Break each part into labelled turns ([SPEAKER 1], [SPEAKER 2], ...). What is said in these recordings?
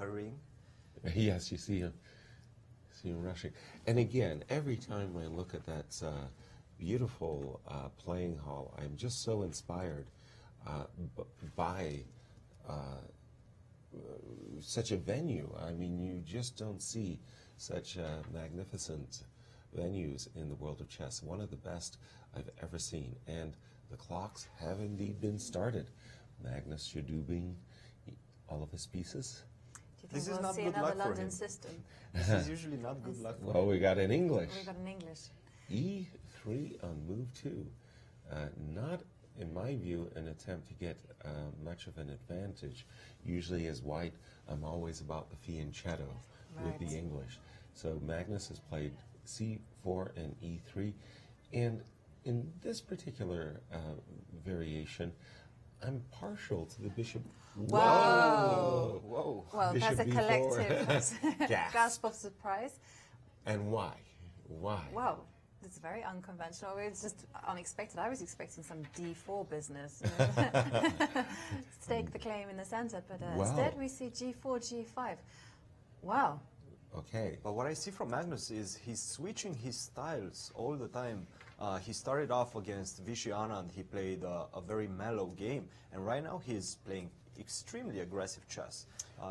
[SPEAKER 1] hurrying.
[SPEAKER 2] Yes, you see him rushing. And again, every time I look at that beautiful playing hall, I'm just so inspired by such a venue. I mean, you just don't see such magnificent venues in the world of chess. One of the best I've ever seen. And the clocks have indeed been started. Magnus Shadubing, all of his pieces.
[SPEAKER 1] This is
[SPEAKER 3] we'll
[SPEAKER 1] not
[SPEAKER 3] see
[SPEAKER 1] good
[SPEAKER 3] another
[SPEAKER 1] luck for
[SPEAKER 3] London
[SPEAKER 1] him.
[SPEAKER 3] system.
[SPEAKER 1] This is usually not good luck for
[SPEAKER 2] Well,
[SPEAKER 1] him.
[SPEAKER 2] we got an English.
[SPEAKER 3] We got an English.
[SPEAKER 2] E3 on move 2. Not, in my view, an attempt to get much of an advantage. Usually as white, I'm always about the fianchetto with the English. So Magnus has played C4 and E3. And in this particular variation, I'm partial to the bishop.
[SPEAKER 3] Whoa!
[SPEAKER 1] Whoa.
[SPEAKER 3] Well,
[SPEAKER 2] Bishop
[SPEAKER 3] that's a
[SPEAKER 2] B4.
[SPEAKER 3] collective
[SPEAKER 2] Gasp.
[SPEAKER 3] gasp of surprise.
[SPEAKER 2] And why? Why?
[SPEAKER 3] Well, it's very unconventional. It's just unexpected. I was expecting some D4 business. Stake the claim in the center, but instead we see G4, G5. Wow.
[SPEAKER 2] Okay.
[SPEAKER 1] But what I see from Magnus is he's switching his styles all the time. He started off against Vichy Anand. He played a very mellow game, and right now he's playing extremely aggressive chess.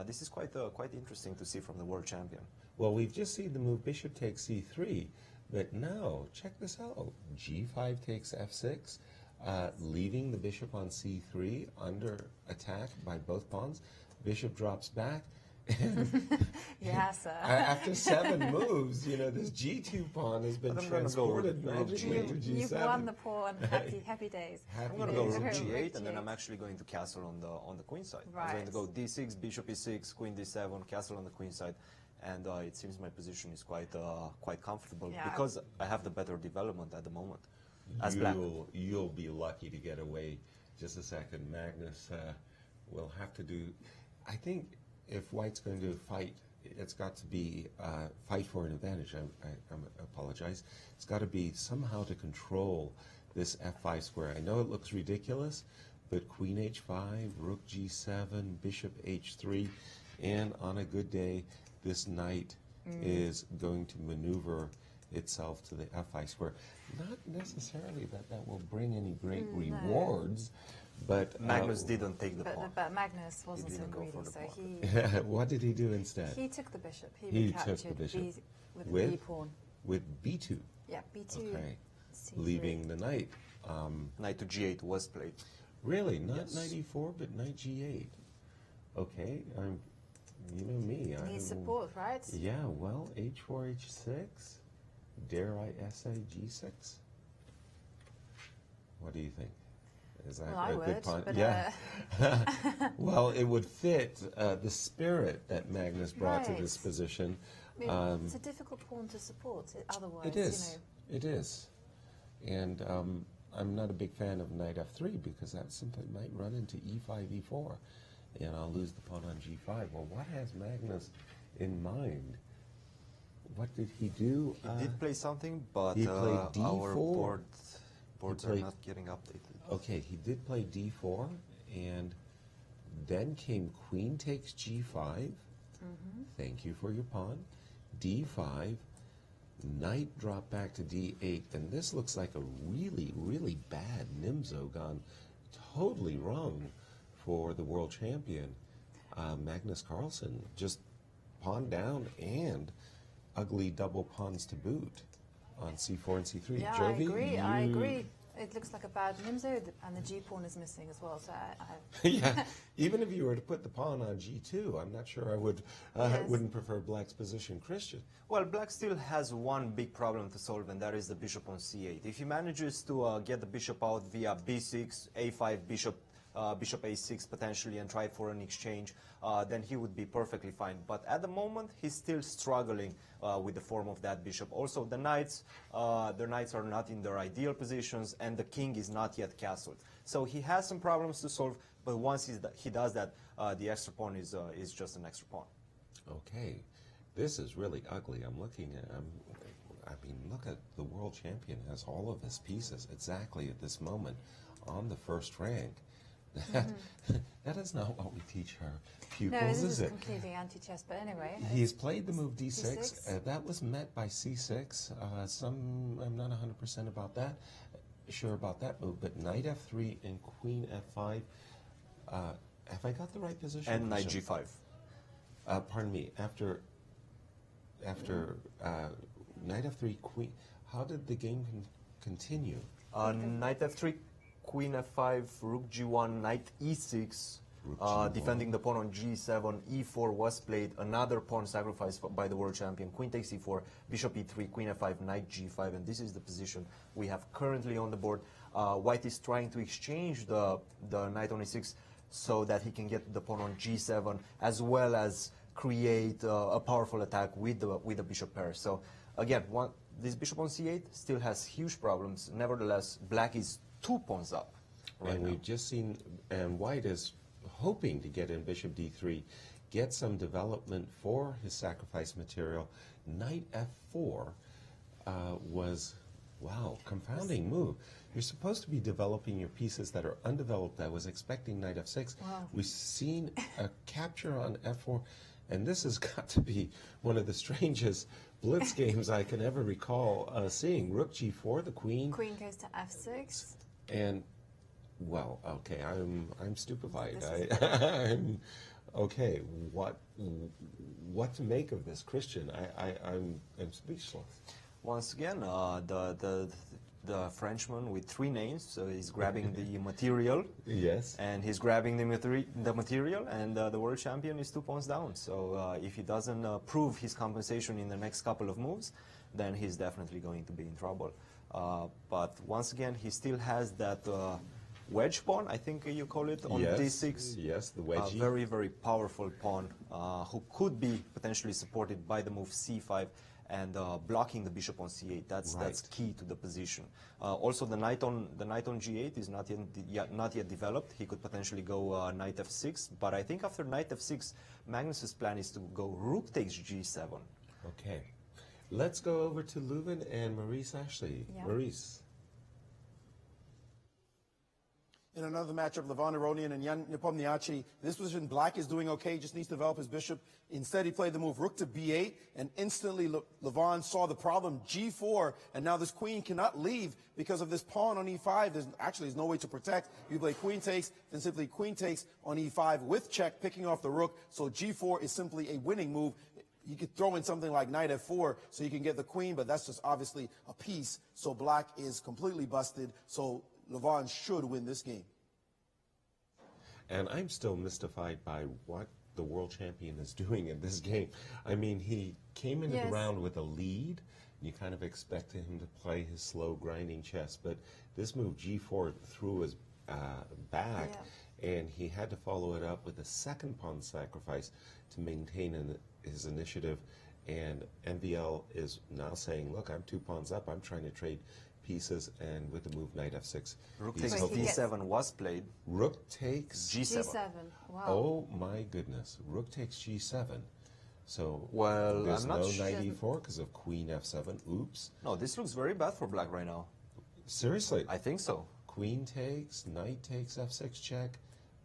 [SPEAKER 1] This is quite interesting to see from the world champion.
[SPEAKER 2] Well, we've just seen the move bishop takes c3, but now, check this out. G5 takes f6, leaving the bishop on c3 under attack by both pawns. Bishop drops back.
[SPEAKER 3] Yeah, sir.
[SPEAKER 2] After 7 moves, you know, this G2 pawn has been transported magically to G7.
[SPEAKER 3] You've won the pawn. Happy days.
[SPEAKER 1] I'm going to go rook
[SPEAKER 3] Happy
[SPEAKER 1] G8,
[SPEAKER 3] days.
[SPEAKER 1] and then I'm actually going to castle on the queen side. I'm going to
[SPEAKER 3] Right.
[SPEAKER 1] go D6, bishop E6, queen D7, castle on the queen side, and it seems my position is quite comfortable because I have the better development at the moment. As black.
[SPEAKER 2] You'll be lucky to get away. Just a second, Magnus will have to do. I think if White's going to fight, it's got to be fight for an advantage. I apologize. It's got to be somehow to control this f5 square. I know it looks ridiculous, but queen h5, rook g7, bishop h3, and on a good day, this knight is going to maneuver itself to the f5 square. Not necessarily that will bring any great rewards, but
[SPEAKER 1] Magnus didn't take the pawn.
[SPEAKER 3] But Magnus wasn't so
[SPEAKER 1] didn't go
[SPEAKER 3] greedy,
[SPEAKER 1] for the
[SPEAKER 3] so
[SPEAKER 1] pawn.
[SPEAKER 2] what did he do instead?
[SPEAKER 3] he took the bishop.
[SPEAKER 2] He
[SPEAKER 3] recaptured
[SPEAKER 2] took the bishop.
[SPEAKER 3] with
[SPEAKER 2] With?
[SPEAKER 3] the B pawn.
[SPEAKER 2] With b2.
[SPEAKER 3] Yeah, B2.
[SPEAKER 2] Okay.
[SPEAKER 3] C3.
[SPEAKER 2] Leaving the knight.
[SPEAKER 1] Knight to G8 was played.
[SPEAKER 2] Really? Not
[SPEAKER 1] Yes.
[SPEAKER 2] knight e4, but knight g8. Okay. You know me.
[SPEAKER 3] Needs support, right?
[SPEAKER 2] Yeah, well, h4, h6. Dare I say g6? What do you think? Is that
[SPEAKER 3] Well, I
[SPEAKER 2] a good
[SPEAKER 3] would,
[SPEAKER 2] pawn?
[SPEAKER 3] but,
[SPEAKER 2] Yeah. Well, it would fit the spirit that Magnus brought to this
[SPEAKER 3] Right.
[SPEAKER 2] position.
[SPEAKER 3] I mean, it's a difficult pawn to support. Otherwise,
[SPEAKER 2] It is.
[SPEAKER 3] you know.
[SPEAKER 2] It is. And I'm not a big fan of knight f3 because that simply might run into e5, e4, and I'll lose the pawn on g5. Well, what has Magnus in mind? What did he do?
[SPEAKER 1] He did play something, but
[SPEAKER 2] he played
[SPEAKER 1] our
[SPEAKER 2] d4.
[SPEAKER 1] boards are not getting updated.
[SPEAKER 2] Okay, he did play d4, and then came queen takes g5. Thank you for your pawn. d5, knight dropped back to d8, and this looks like a really, really bad Nimzo gone totally wrong for the world champion, Magnus Carlsen. Just pawn down and ugly double pawns to boot on c4 and c3.
[SPEAKER 3] Yeah,
[SPEAKER 2] Jovi,
[SPEAKER 3] I agree. It looks like a bad Nimzo, and the G pawn is missing as well. So I
[SPEAKER 2] Yeah, even if you were to put the pawn on g2, I'm not sure I would wouldn't prefer black's position, Christian.
[SPEAKER 1] Well, black still has one big problem to solve, and that is the bishop on c8. If he manages to get the bishop out via b6, a5, bishop a6 potentially, and try for an exchange, then he would be perfectly fine. But at the moment, he's still struggling with the form of that bishop. Also, the knights are not in their ideal positions, and the king is not yet castled. So he has some problems to solve, but once he does that, the extra pawn is just an extra pawn.
[SPEAKER 2] Okay, this is really ugly. I'm looking at, I mean, look at the world champion has all of his pieces exactly at this moment on the first rank. That is not what we teach our
[SPEAKER 3] No,
[SPEAKER 2] pupils,
[SPEAKER 3] this
[SPEAKER 2] is
[SPEAKER 3] is
[SPEAKER 2] it?
[SPEAKER 3] completely anti-chess, but anyway.
[SPEAKER 2] He's played the move d6.
[SPEAKER 3] D6.
[SPEAKER 2] That was met by c6. I'm not 100% about that, sure about that move, but knight f3 and queen f5. Have I got the right position?
[SPEAKER 1] And knight g5.
[SPEAKER 2] Pardon me. After knight f3, queen. How did the game continue?
[SPEAKER 1] Knight f3, queen f5, rook g1, knight e6,
[SPEAKER 2] Rook G1.
[SPEAKER 1] defending the pawn on g7, e4 was played, another pawn sacrificed by the world champion, queen takes e4, bishop e3, queen f5, knight g5, and this is the position we have currently on the board. White is trying to exchange the knight on e6 so that he can get the pawn on g7, as well as create a powerful attack with the bishop pair. So again, this bishop on c8 still has huge problems. Nevertheless, black is 2 pawns up right
[SPEAKER 2] And
[SPEAKER 1] now.
[SPEAKER 2] we've just seen, and white is hoping to get in bishop d3, get some development for his sacrifice material. Knight f4 was, wow, confounding move. You're supposed to be developing your pieces that are undeveloped. I was expecting knight f6.
[SPEAKER 3] Wow.
[SPEAKER 2] We've seen a capture on f4, and this has got to be one of the strangest blitz games I can ever recall seeing. Rook g4, the queen.
[SPEAKER 3] Queen goes to f6.
[SPEAKER 2] And, well, okay, I'm stupefied.
[SPEAKER 3] This
[SPEAKER 2] I'm okay. What to make of this, Christian? I'm speechless.
[SPEAKER 1] Once again, the Frenchman with 3 names, so he's grabbing the material,
[SPEAKER 2] Yes.
[SPEAKER 1] and he's grabbing the material, and the world champion is 2 pawns down. So if he doesn't prove his compensation in the next couple of moves, then he's definitely going to be in trouble. But once again, he still has that wedge pawn, I think you call it, on
[SPEAKER 2] Yes.
[SPEAKER 1] d6.
[SPEAKER 2] Yes, the wedgie.
[SPEAKER 1] Very, very powerful pawn who could be potentially supported by the move c5 and blocking the bishop on c8. That's key to the position. Also, the knight on g8 is not yet developed. He could potentially go knight f6, but I think after knight f6, Magnus's plan is to go rook takes g7.
[SPEAKER 2] Okay. Let's go over to Leuven and Maurice Ashley.
[SPEAKER 3] Yeah.
[SPEAKER 2] Maurice.
[SPEAKER 4] In another matchup, Leuven Aronian and Jan Nepomniachtchi, this position, black is doing okay, just needs to develop his bishop. Instead, he played the move rook to b8, and instantly Leuven saw the problem, g4, and now this queen cannot leave because of this pawn on e5. There's no way to protect. You play queen takes, then simply queen takes on e5 with check, picking off the rook, so g4 is simply a winning move. You could throw in something like knight f4 so you can get the queen, but that's just obviously a piece, so black is completely busted, so Leuven should win this game.
[SPEAKER 2] And I'm still mystified by what the world champion is doing in this game. I mean, he came into the round with a lead. You kind of expected him to play his slow, grinding chess. But this move, g4, threw his back, and he had to follow it up with a second pawn sacrifice to maintain his initiative. And MVL is now saying, look, I'm 2 pawns up. I'm trying to trade pieces, and with the move knight f6.
[SPEAKER 1] Rook takes d7 was played.
[SPEAKER 2] Rook takes
[SPEAKER 1] g7.
[SPEAKER 3] Wow.
[SPEAKER 2] Oh my goodness! Rook takes g7. So
[SPEAKER 1] Well,
[SPEAKER 2] there's
[SPEAKER 1] I'm not
[SPEAKER 2] no
[SPEAKER 1] sure.
[SPEAKER 2] knight e4 because of queen f7. Oops!
[SPEAKER 1] No, this looks very bad for black right now.
[SPEAKER 2] Seriously,
[SPEAKER 1] I think so.
[SPEAKER 2] queen takes, knight takes f6 check.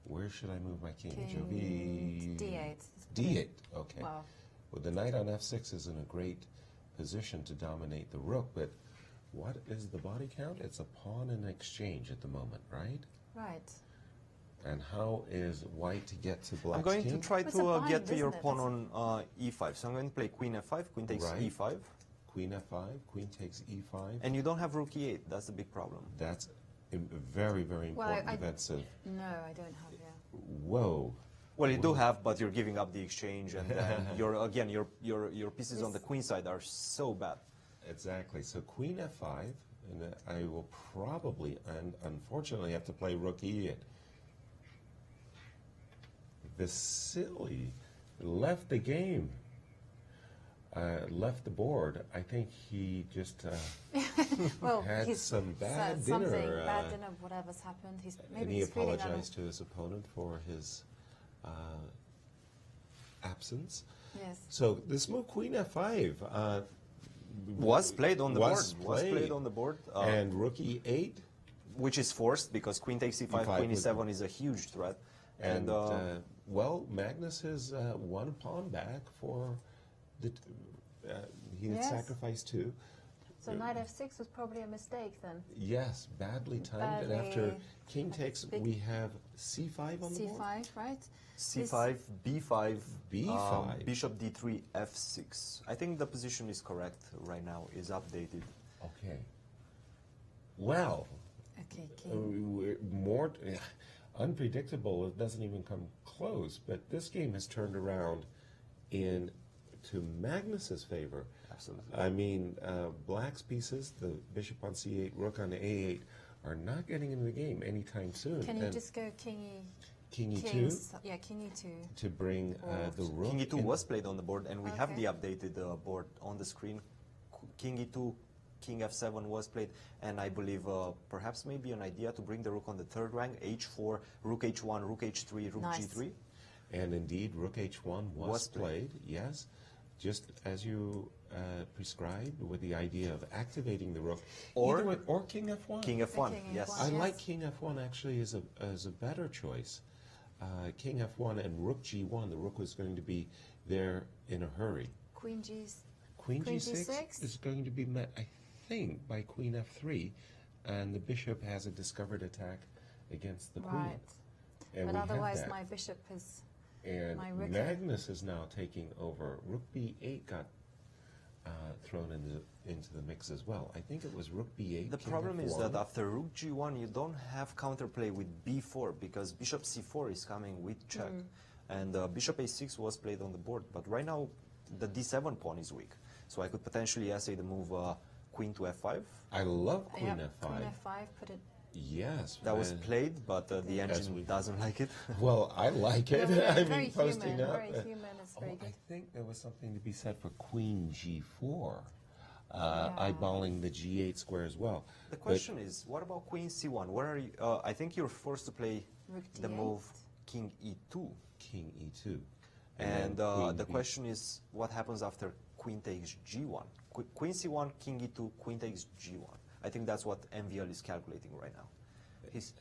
[SPEAKER 2] Where should I move my king?
[SPEAKER 3] King d8.
[SPEAKER 2] D8. Okay.
[SPEAKER 3] Wow.
[SPEAKER 2] Well, the knight on f6 is in a great position to dominate the rook, but what is the body count? It's a pawn in exchange at the moment, right?
[SPEAKER 3] Right.
[SPEAKER 2] And how is white to get to black's
[SPEAKER 1] I'm going
[SPEAKER 2] king?
[SPEAKER 1] to try
[SPEAKER 3] It's a
[SPEAKER 1] to
[SPEAKER 3] bind,
[SPEAKER 1] get to your
[SPEAKER 3] isn't it?
[SPEAKER 1] pawn on e5. So I'm going to play queen f5, queen takes
[SPEAKER 2] Right.
[SPEAKER 1] e5.
[SPEAKER 2] Queen f5, queen takes e5.
[SPEAKER 1] And you don't have rook e8. That's the big problem.
[SPEAKER 2] That's a very, very
[SPEAKER 3] Well,
[SPEAKER 2] important defensive.
[SPEAKER 3] No, I don't have,
[SPEAKER 2] Whoa.
[SPEAKER 1] Well, you do have, but you're giving up the exchange, and then your pieces on the queen side are so bad.
[SPEAKER 2] Exactly. So queen f5, and I will probably, and unfortunately, have to play rook e8. Vasily left the game, left the board. I think he just
[SPEAKER 3] Well,
[SPEAKER 2] had
[SPEAKER 3] he's
[SPEAKER 2] some bad
[SPEAKER 3] said
[SPEAKER 2] dinner.
[SPEAKER 3] something, bad dinner, whatever's happened.
[SPEAKER 2] And he
[SPEAKER 3] he's feeling
[SPEAKER 2] apologized to his opponent for his absence.
[SPEAKER 3] Yes.
[SPEAKER 2] So this move, queen f5,
[SPEAKER 1] Was played on the
[SPEAKER 2] was
[SPEAKER 1] board. Was played on the board.
[SPEAKER 2] and rook e8.
[SPEAKER 1] which is forced because queen takes e5,
[SPEAKER 2] E5
[SPEAKER 1] queen
[SPEAKER 2] with-
[SPEAKER 1] e7 is a huge threat.
[SPEAKER 2] And well, Magnus has one pawn back for the. He had
[SPEAKER 3] Yes.
[SPEAKER 2] sacrificed two.
[SPEAKER 3] So knight f6 was probably a mistake then.
[SPEAKER 2] Yes, badly timed. And after
[SPEAKER 3] Badly-
[SPEAKER 2] king
[SPEAKER 3] that's
[SPEAKER 2] takes,
[SPEAKER 3] big.
[SPEAKER 2] we have c5 on the board.
[SPEAKER 3] c5, right?
[SPEAKER 1] c5, b5,
[SPEAKER 2] B5.
[SPEAKER 1] bishop d3, f6. I think the position is correct right now, is updated.
[SPEAKER 2] Okay. Well,
[SPEAKER 3] Okay, king.
[SPEAKER 2] more unpredictable. It doesn't even come close. But this game has turned around in to Magnus's favor.
[SPEAKER 1] Absolutely.
[SPEAKER 2] I mean, black's pieces, the bishop on c8, rook on a8, are not getting into the game anytime soon.
[SPEAKER 3] Can you
[SPEAKER 2] And
[SPEAKER 3] just go king e...
[SPEAKER 2] king e2
[SPEAKER 3] kings- Yeah, king e2.
[SPEAKER 2] to bring the rook.
[SPEAKER 1] King e2
[SPEAKER 2] in-
[SPEAKER 1] was played on the board, and we have
[SPEAKER 3] Okay.
[SPEAKER 1] the updated board on the screen. King e2, king f7 was played, and I believe perhaps maybe an idea to bring the rook on the third rank, h4, rook h1, rook h3, rook
[SPEAKER 3] Nice.
[SPEAKER 1] g3.
[SPEAKER 2] And indeed, rook h1 was
[SPEAKER 1] Was played.
[SPEAKER 2] played, yes, just as you prescribed, with the idea of activating the rook.
[SPEAKER 1] Or-
[SPEAKER 2] Either way- or king f1.
[SPEAKER 1] King f1,
[SPEAKER 3] king
[SPEAKER 1] yes.
[SPEAKER 3] F1.
[SPEAKER 2] I
[SPEAKER 3] Yes.
[SPEAKER 2] like king f1 actually as a better choice. King f1 and rook g1, the rook was going to be there in a hurry.
[SPEAKER 3] Queen g's...
[SPEAKER 2] Queen
[SPEAKER 3] Queen
[SPEAKER 2] g6
[SPEAKER 3] g6?
[SPEAKER 2] is going to be met, I think, by queen f3, and the bishop has a discovered attack against the queen.
[SPEAKER 3] Right.
[SPEAKER 2] And
[SPEAKER 3] But
[SPEAKER 2] we have
[SPEAKER 3] otherwise
[SPEAKER 2] that.
[SPEAKER 3] my bishop is...
[SPEAKER 2] And
[SPEAKER 3] my rook-
[SPEAKER 2] Magnus is now taking over. Rook b8 got thrown into the mix as well. I think it was rook b8.
[SPEAKER 1] The
[SPEAKER 2] king
[SPEAKER 1] problem is
[SPEAKER 2] f1.
[SPEAKER 1] that after rook g1, you don't have counterplay with b4 because bishop c4 is coming with check, and bishop a6 was played on the board. But right now, the d7 pawn is weak, so I could potentially essay the move queen to f5.
[SPEAKER 2] I love queen
[SPEAKER 3] Yep,
[SPEAKER 2] f5.
[SPEAKER 3] Queen f5, put it...
[SPEAKER 2] Yes.
[SPEAKER 1] That was
[SPEAKER 2] and-
[SPEAKER 1] played, but the
[SPEAKER 2] As
[SPEAKER 1] engine
[SPEAKER 2] we-
[SPEAKER 1] doesn't like it.
[SPEAKER 2] Well, I like it.
[SPEAKER 3] Very-
[SPEAKER 2] I
[SPEAKER 3] very
[SPEAKER 2] mean, posting
[SPEAKER 3] human,
[SPEAKER 2] up.
[SPEAKER 3] very human, it's very good.
[SPEAKER 2] I think there was something to be said for queen g4,
[SPEAKER 3] Yeah.
[SPEAKER 2] eyeballing the g8 square as well.
[SPEAKER 1] The
[SPEAKER 2] But
[SPEAKER 1] question is, what about queen c1? Where are you? I think you're forced to play
[SPEAKER 3] Rook
[SPEAKER 1] the
[SPEAKER 3] d8.
[SPEAKER 1] move king e2.
[SPEAKER 2] king e2.
[SPEAKER 1] And
[SPEAKER 2] then queen
[SPEAKER 1] the
[SPEAKER 2] b-
[SPEAKER 1] question is, what happens after queen takes g1? Queen c1, king e2, queen takes g1. I think that's what MVL is calculating right now. He's,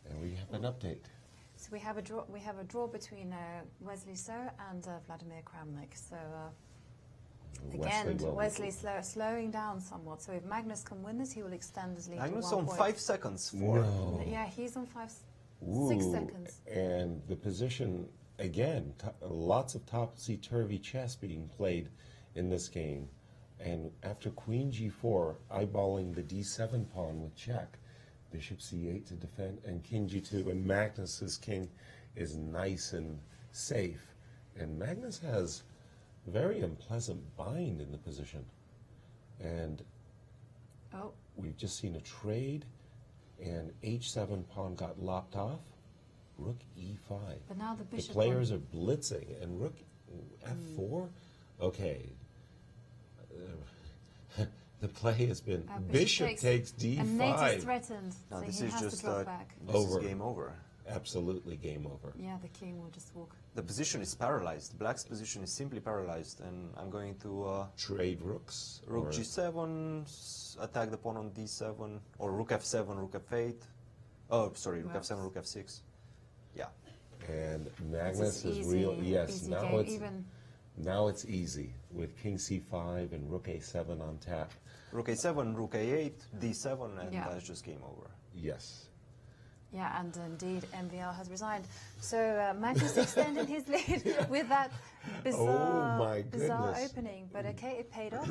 [SPEAKER 2] And we have an update.
[SPEAKER 3] So we have a draw. We have a draw between Wesley So and Vladimir Kramnik. So again,
[SPEAKER 2] will-
[SPEAKER 3] Wesley slowing down somewhat. So if Magnus can win this, he will extend his lead
[SPEAKER 1] Magnus
[SPEAKER 3] to 1
[SPEAKER 1] on
[SPEAKER 3] point.
[SPEAKER 1] 5 seconds for...
[SPEAKER 2] No.
[SPEAKER 3] Yeah, he's on 6
[SPEAKER 2] Ooh,
[SPEAKER 3] seconds.
[SPEAKER 2] And the position, again, lots of topsy-turvy chess being played in this game. And after queen g4, eyeballing the d7 pawn with check, bishop c8 to defend, and king g2, and Magnus's king is nice and safe. And Magnus has very unpleasant bind in the position. And
[SPEAKER 3] Oh,
[SPEAKER 2] we've just seen a trade, and h7 pawn got lopped off. Rook e5.
[SPEAKER 3] but now the
[SPEAKER 2] The
[SPEAKER 3] bishop.
[SPEAKER 2] players are blitzing, and rook f4. Okay. The play has been bishop takes d5.
[SPEAKER 3] And Nate is threatened,
[SPEAKER 1] No,
[SPEAKER 3] so
[SPEAKER 1] this
[SPEAKER 3] he
[SPEAKER 1] is
[SPEAKER 3] has
[SPEAKER 1] just
[SPEAKER 3] to drop back.
[SPEAKER 1] this
[SPEAKER 2] Over.
[SPEAKER 1] is game over.
[SPEAKER 2] Absolutely game over.
[SPEAKER 3] Yeah, the king will just walk.
[SPEAKER 1] The position is paralyzed. Black's position is simply paralyzed, and I'm going to
[SPEAKER 2] Trade rooks.
[SPEAKER 1] rook
[SPEAKER 2] or-
[SPEAKER 1] g7, attack the pawn on d7, or rook f7, rook f8. Oh, sorry, rook
[SPEAKER 3] Right.
[SPEAKER 1] f7, rook f6. Yeah.
[SPEAKER 2] And
[SPEAKER 3] This
[SPEAKER 2] Magnus is
[SPEAKER 3] easy,
[SPEAKER 2] real. Yes,
[SPEAKER 3] easy
[SPEAKER 2] now
[SPEAKER 3] game.
[SPEAKER 2] it's
[SPEAKER 3] Even
[SPEAKER 2] now it's easy with king c5 and rook a7 on tap.
[SPEAKER 1] Rook a7, rook a8, d7, and
[SPEAKER 3] Yeah.
[SPEAKER 1] that's just game over.
[SPEAKER 2] Yes.
[SPEAKER 3] yeah, and indeed MVL has resigned. So Magnus extended his lead with that bizarre,
[SPEAKER 2] Oh, my
[SPEAKER 3] bizarre
[SPEAKER 2] goodness.
[SPEAKER 3] opening. But okay, it paid off.